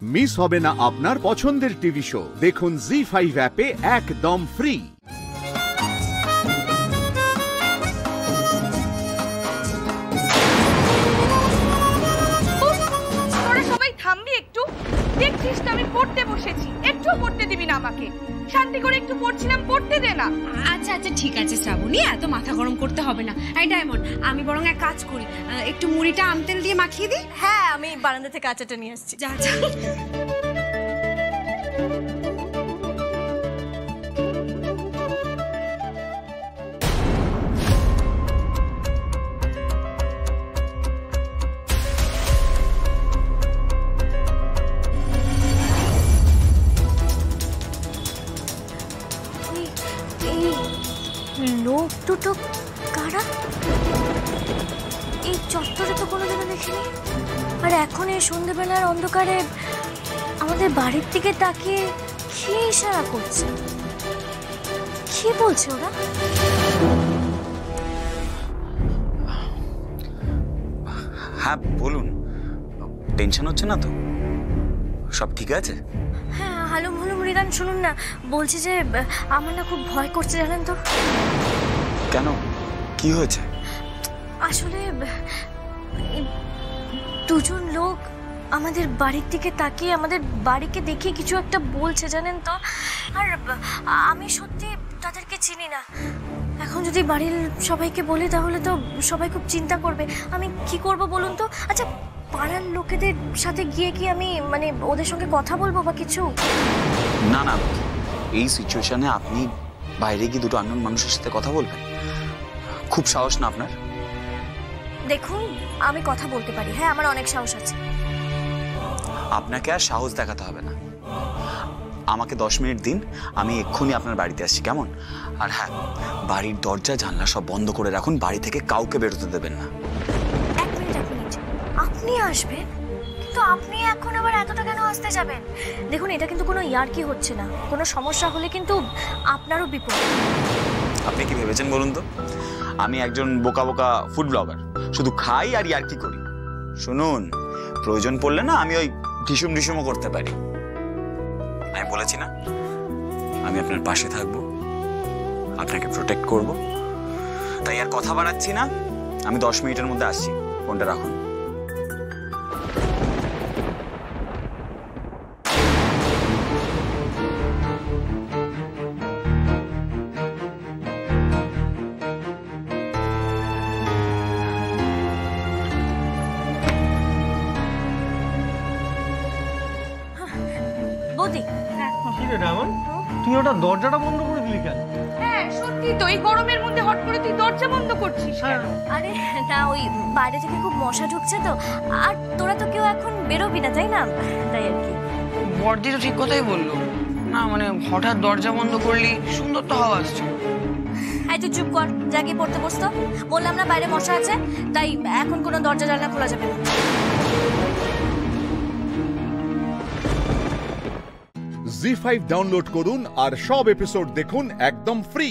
Miss হবে না আপনার পছন্দের টিভি শো। দেখুন জি5 অ্যাপে একদম ফ্রি। তোরা সবাই থামবি একটু? দেখছিস তো আমি পড়তে বসেছি, একটু পড়তে দিবি না আমাকে? শান্তি করে একটু পড়ছিলাম, পড়তে দে না। আচ্ছা আচ্ছা ঠিক আছে শ্রাবণী, এত মাথা গরম করতে হবে না। এই ডায়মন্ড, আমি বরং এক কাজ করি, একটু মুড়িটা আমতেল দিয়ে মাখিয়ে দিই। হ্যাঁ, আমি বারান্দা থেকে আচারটা নিয়ে আসছি। যা যা। লোক দুটো কারা? এই চত্বরে তো কোনোদিনও দেখিনি। আর এখন এই সন্ধ্যেবেলার অন্ধকারে আমাদের বাড়ির দিকে তাকিয়ে কি ইশারা করছে? কি বলছে ওরা? হ্যাঁ বলুন, টেনশন হচ্ছে না তো? সব ঠিক আছে? হ্যাঁ, হালুম হালুম রিদান, শুনুন না, বলছি যে আমার না খুব ভয় করছে, জানেন তো? কেন, কি হয়েছে? আসলে দুজন লোক আমাদের বাড়ির দিকে তাকিয়ে আমাদের বাড়িকে দেখে কিছু একটা বলছে, জানেন তো? আর আমি সত্যি তাদেরকে চিনি না। এখন যদি বাড়ির সবাইকে বলি তাহলে তো সবাই খুব চিন্তা করবে। আমি কি করব বলুন তো? আচ্ছা, পাড়ার লোকেদের সাথে গিয়ে কি আমি মানে ওদের সঙ্গে কথা বলবো বা কিছু? না না, এই সিচুয়েশনে আপনি বাইরে গিয়ে দুটো আননোন মানুষের সাথে কথা বলবেন? খুব সাহস না আপনার? দেখুন, আমি কথা বলতে পারি, হ্যাঁ, আমার অনেক সাহস আছে। আপনাকে আর সাহস দেখাতে হবে না, আমাকে 10 মিনিট দিন, আমি এক্ষুনি আপনার বাড়িতে আসছি, কেমন? আর হ্যাঁ, বাড়ির দরজা জানলা সব বন্ধ করে রাখুন, বাড়ি থেকে কাউকে বেরোতে দেবেন না। এক মিনিট, আপনি আসবেন? কিন্তু আপনি এখন আবার এতটা কেন আসতে যাবেন? দেখুন, এটা কিন্তু কোনো ইয়ার্কি হচ্ছে না। কোনো সমস্যা হলে কিন্তু আপনারও বিপদ। আপনি কি ভেবেছেন বলুন তো? আমি একজন বোকা বোকা ফুড ব্লগার, শুধু খাই আর ইয়ার্কি করি? শুনুন, প্রয়োজন পড়লে না আমি ওই ঢিসুমও করতে পারি। আমি বলেছি না, আমি আপনার পাশে থাকবো, আপনাকে প্রোটেক্ট করব। তাই আর কথা বাড়াচ্ছি না, আমি 10 মিনিটের মধ্যে আসছি, ফোনটা রাখুন। বৌদি, কি রে রামন, তুই ওটা দরজাটা বন্ধ করে দিলি কেন? হ্যাঁ সত্যি তো, এই গরমের মধ্যে হট করে তুই দরজা বন্ধ করছিস কেন? আরে না, ওই বাইরে থেকে খুব মশা ঢুকছে তো। আর তোরা তো কেউ এখন বেরোবি না, তাই না? তাই আর কি। বর্দি তো ঠিক কথাই বললো না, মানে হঠাৎ দরজা বন্ধ করলি, সুন্দর তো হাওয়া আসছে। এই তুই চুপ কর, যা গিয়ে পড়তে বসতো। বললাম না বাইরে মশা আছে, তাই এখন কোনো দরজা জানলা খোলা যাবে না। জি5 ডাউনলোড করুন আর সব এপিসোড দেখুন একদম ফ্রি।